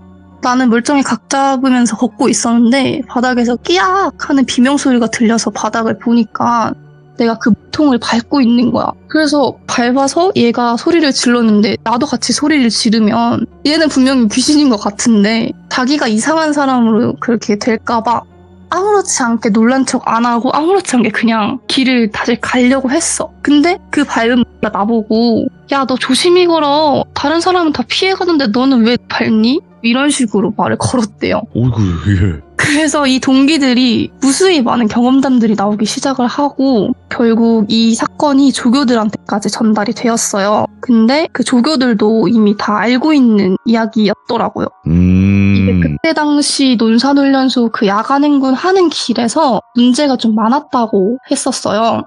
나는 멀쩡히 각 잡으면서 걷고 있었는데 바닥에서 끼악 하는 비명소리가 들려서 바닥을 보니까 내가 그 통을 밟고 있는 거야. 그래서 밟아서 얘가 소리를 질렀는데 나도 같이 소리를 지르면 얘는 분명히 귀신인 것 같은데 자기가 이상한 사람으로 그렇게 될까봐 아무렇지 않게 놀란 척 안 하고 아무렇지 않게 그냥 길을 다시 가려고 했어. 근데 그 밟은 나보고 야 너 조심히 걸어. 다른 사람은 다 피해가는데 너는 왜 밟니? 이런 식으로 말을 걸었대요. 오이구, 예. 그래서 이 동기들이 무수히 많은 경험담들이 나오기 시작을 하고 결국 이 사건이 조교들한테까지 전달이 되었어요. 근데 그 조교들도 이미 다 알고 있는 이야기였더라고요. 이게 그때 당시 논산훈련소 그 야간행군 하는 길에서 문제가 좀 많았다고 했었어요.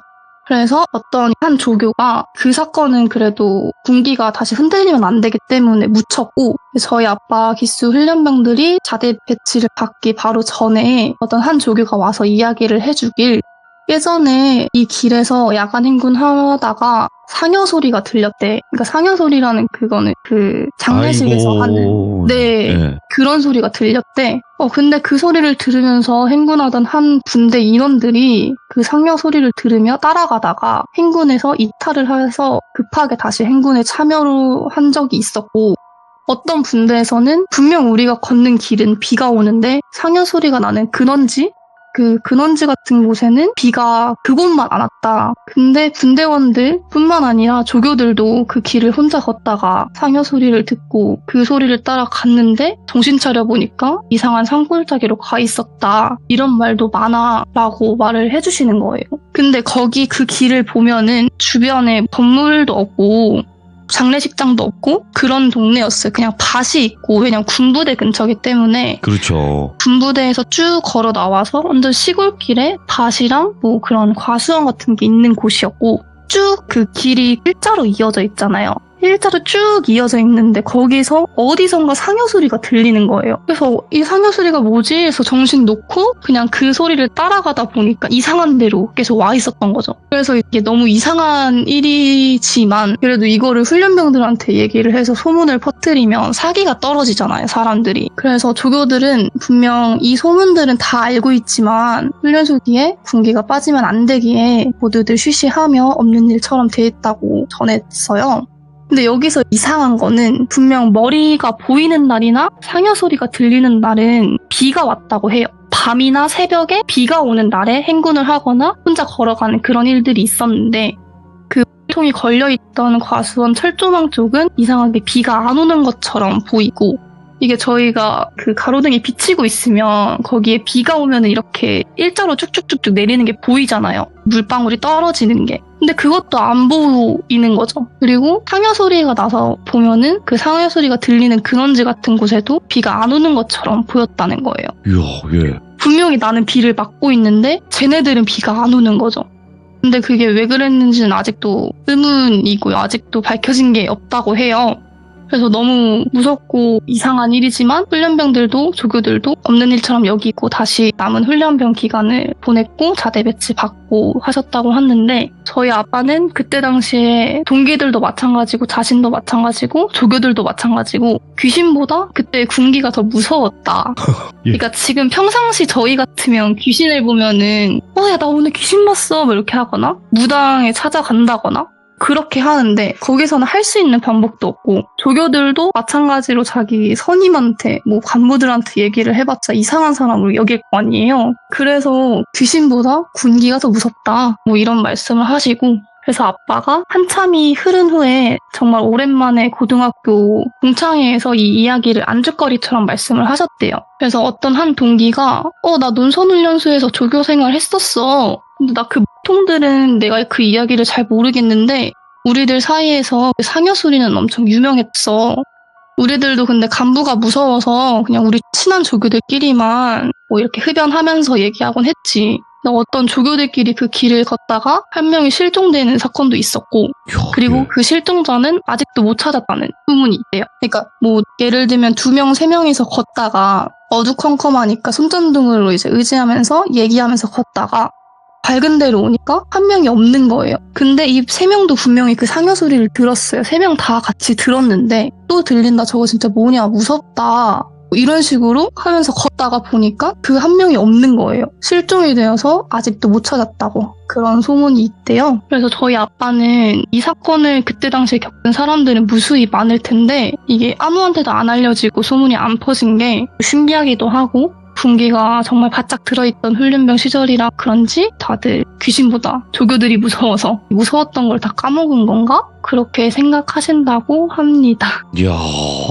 그래서 어떤 한 조교가 그 사건은 그래도 군기가 다시 흔들리면 안 되기 때문에 묻혔고 저희 아빠 기수 훈련병들이 자대 배치를 받기 바로 전에 어떤 한 조교가 와서 이야기를 해주길 예전에 이 길에서 야간 행군하다가 상여 소리가 들렸대. 그러니까 상여 소리라는 그거는 그 장례식에서 하는 네. 그런 소리가 들렸대. 근데 그 소리를 들으면서 행군하던 한 분대 인원들이 그 상여 소리를 들으며 따라가다가 행군에서 이탈을 해서 급하게 다시 행군에 참여를 한 적이 있었고, 어떤 분대에서는 분명 우리가 걷는 길은 비가 오는데 상여 소리가 나는 근원지? 그 근원지 같은 곳에는 비가 그곳만 안 왔다. 근데 분대원들 뿐만 아니라 조교들도 그 길을 혼자 걷다가 상여 소리를 듣고 그 소리를 따라 갔는데 정신 차려 보니까 이상한 산골짜기로 가 있었다. 이런 말도 많아 라고 말을 해주시는 거예요. 근데 거기 그 길을 보면은 주변에 건물도 없고 장례식장도 없고 그런 동네였어요. 그냥 밭이 있고, 왜냐면 군부대 근처이기 때문에. 그렇죠. 군부대에서 쭉 걸어 나와서 완전 시골길에 밭이랑 뭐 그런 과수원 같은 게 있는 곳이었고, 쭉 그 길이 일자로 이어져 있잖아요. 일자로 쭉 이어져 있는데 거기서 어디선가 상여 소리가 들리는 거예요. 그래서 이 상여 소리가 뭐지? 해서 정신 놓고 그냥 그 소리를 따라가다 보니까 이상한 데로 계속 와 있었던 거죠. 그래서 이게 너무 이상한 일이지만 그래도 이거를 훈련병들한테 얘기를 해서 소문을 퍼뜨리면 사기가 떨어지잖아요, 사람들이. 그래서 조교들은 분명 이 소문들은 다 알고 있지만 훈련소 뒤에 군기가 빠지면 안 되기에 모두들 쉬쉬하며 없는 일처럼 돼 있다고 전했어요. 근데 여기서 이상한 거는 분명 머리가 보이는 날이나 상여 소리가 들리는 날은 비가 왔다고 해요. 밤이나 새벽에 비가 오는 날에 행군을 하거나 혼자 걸어가는 그런 일들이 있었는데, 그 통이 걸려있던 과수원 철조망 쪽은 이상하게 비가 안 오는 것처럼 보이고, 이게 저희가 그 가로등이 비치고 있으면 거기에 비가 오면 이렇게 일자로 쭉쭉쭉쭉 내리는 게 보이잖아요. 물방울이 떨어지는 게. 근데 그것도 안 보이는 거죠. 그리고 상여 소리가 나서 보면은 그 상여 소리가 들리는 근원지 같은 곳에도 비가 안 오는 것처럼 보였다는 거예요. 이야, 예. 분명히 나는 비를 맞고 있는데 쟤네들은 비가 안 오는 거죠. 근데 그게 왜 그랬는지는 아직도 의문이고요. 아직도 밝혀진 게 없다고 해요. 그래서 너무 무섭고 이상한 일이지만 훈련병들도 조교들도 없는 일처럼 여기고 다시 남은 훈련병 기간을 보냈고 자대 배치 받고 하셨다고 하는데, 저희 아빠는 그때 당시에 동기들도 마찬가지고 자신도 마찬가지고 조교들도 마찬가지고 귀신보다 그때 군기가 더 무서웠다. 예. 그러니까 지금 평상시 저희 같으면 귀신을 보면은 야, 나 오늘 귀신 봤어 뭐 이렇게 하거나 무당에 찾아간다거나 그렇게 하는데, 거기서는 할 수 있는 방법도 없고, 조교들도 마찬가지로 자기 선임한테 뭐 간부들한테 얘기를 해봤자 이상한 사람으로 여길 거 아니에요. 그래서 귀신보다 군기가 더 무섭다 뭐 이런 말씀을 하시고, 그래서 아빠가 한참이 흐른 후에 정말 오랜만에 고등학교 동창회에서 이 이야기를 안주거리처럼 말씀을 하셨대요. 그래서 어떤 한 동기가 나 논선훈련소에서 조교 생활 했었어. 근데 나 그 통들은 내가 그 이야기를 잘 모르겠는데 우리들 사이에서 상여 소리는 엄청 유명했어. 우리들도 근데 간부가 무서워서 그냥 우리 친한 조교들끼리만 뭐 이렇게 흡연하면서 얘기하곤 했지. 어떤 조교들끼리 그 길을 걷다가 한 명이 실종되는 사건도 있었고, 그리고 그 실종자는 아직도 못 찾았다는 소문이 있대요. 그러니까 뭐 예를 들면 2명, 3명이서 걷다가 어두컴컴하니까 손전등으로 이제 의지하면서 얘기하면서 걷다가 밝은 데로 오니까 한 명이 없는 거예요. 근데 이 3명도 분명히 그 상여 소리를 들었어요. 3명 다 같이 들었는데 또 들린다, 저거 진짜 뭐냐, 무섭다, 이런 식으로 하면서 걷다가 보니까 그 한 명이 없는 거예요. 실종이 되어서 아직도 못 찾았다고 그런 소문이 있대요. 그래서 저희 아빠는 이 사건을 그때 당시에 겪은 사람들은 무수히 많을 텐데 이게 아무한테도 안 알려지고 소문이 안 퍼진 게 신기하기도 하고, 군기가 정말 바짝 들어있던 훈련병 시절이라 그런지 다들 귀신보다 조교들이 무서워서 무서웠던 걸 다 까먹은 건가? 그렇게 생각하신다고 합니다. 이야,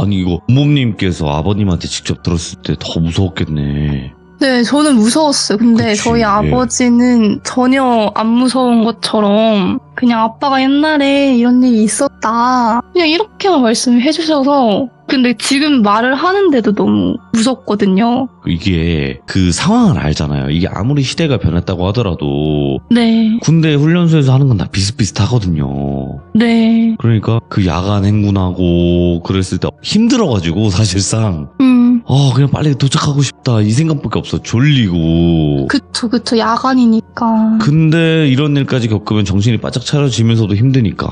아니 이거 부모님께서 아버님한테 직접 들었을 때 더 무서웠겠네. 네, 저는 무서웠어요. 근데 그치, 저희 예. 아버지는 전혀 안 무서운 것처럼 그냥 아빠가 옛날에 이런 일이 있었다, 그냥 이렇게만 말씀을 해주셔서, 근데 지금 말을 하는데도 너무 무섭거든요. 이게 그 상황을 알잖아요. 이게 아무리 시대가 변했다고 하더라도 네, 군대 훈련소에서 하는 건 다 비슷비슷하거든요. 네. 그러니까 그 야간 행군하고 그랬을 때 힘들어가지고 사실상 그냥 빨리 도착하고 싶다 이 생각밖에 없어. 졸리고. 그쵸. 야간이니까. 근데 이런 일까지 겪으면 정신이 바짝 차려지면서도 힘드니까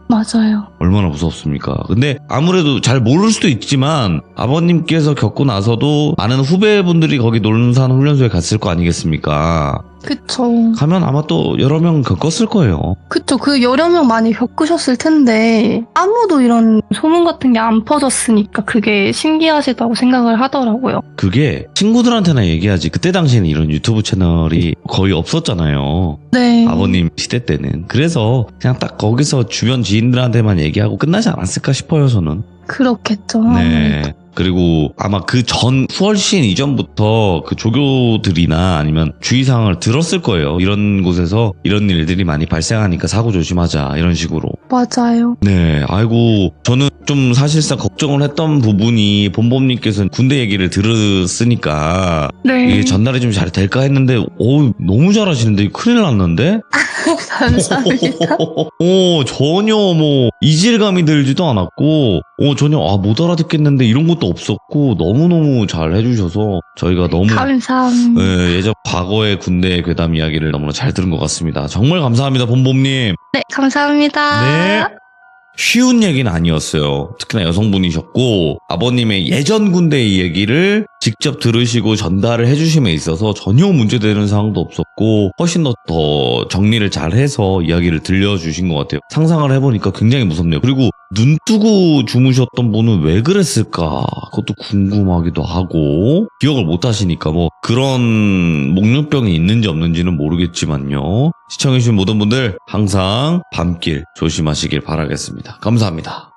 맞아요. 얼마나 무섭습니까? 근데 아무래도 잘 모를 수도 있지만 아버님께서 겪고 나서도 많은 후배분들이 거기 논산 훈련소에 갔을 거 아니겠습니까? 그쵸. 가면 아마 또 여러 명 겪었을 거예요. 그쵸. 그 여러 명 많이 겪으셨을 텐데 아무도 이런 소문 같은 게 안 퍼졌으니까 그게 신기하시다고 생각을 하더라고요. 그게 친구들한테나 얘기하지. 그때 당시에는 이런 유튜브 채널이 거의 없었잖아요. 네. 아버님 시대 때는. 그래서 그냥 딱 거기서 주변 지인들한테만 얘기하고 끝나지 않았을까 싶어요, 저는. 그렇겠죠. 네. 그리고 아마 그 훨씬 이전부터 그 조교들이나 아니면 주의사항을 들었을 거예요. 이런 곳에서 이런 일들이 많이 발생하니까 사고 조심하자 이런 식으로. 맞아요. 네, 아이고 저는 좀 사실상 걱정을 했던 부분이 본범님께서 군대 얘기를 들었으니까 네. 이게 전달이 좀 잘 될까 했는데 너무 잘하시는데 큰일 났는데? 감사합니다. 전혀 뭐 이질감이 들지도 않았고 전혀 못 알아듣겠는데 이런 것도 없었고 너무너무 잘 해주셔서 저희가 너무 감사합니다. 예전 과거의 군대 괴담 이야기를 너무나 잘 들은 것 같습니다. 정말 감사합니다, 본범님. 네, 감사합니다. 네. 쉬운 얘기는 아니었어요. 특히나 여성분이셨고 아버님의 예전 군대 얘기를 직접 들으시고 전달을 해주심에 있어서 전혀 문제되는 사항도 없었고 훨씬 더 정리를 잘해서 이야기를 들려주신 것 같아요. 상상을 해보니까 굉장히 무섭네요. 그리고 눈 뜨고 주무셨던 분은 왜 그랬을까? 그것도 궁금하기도 하고 기억을 못 하시니까 뭐 그런 목련병이 있는지 없는지는 모르겠지만요. 시청해주신 모든 분들 항상 밤길 조심하시길 바라겠습니다. 감사합니다.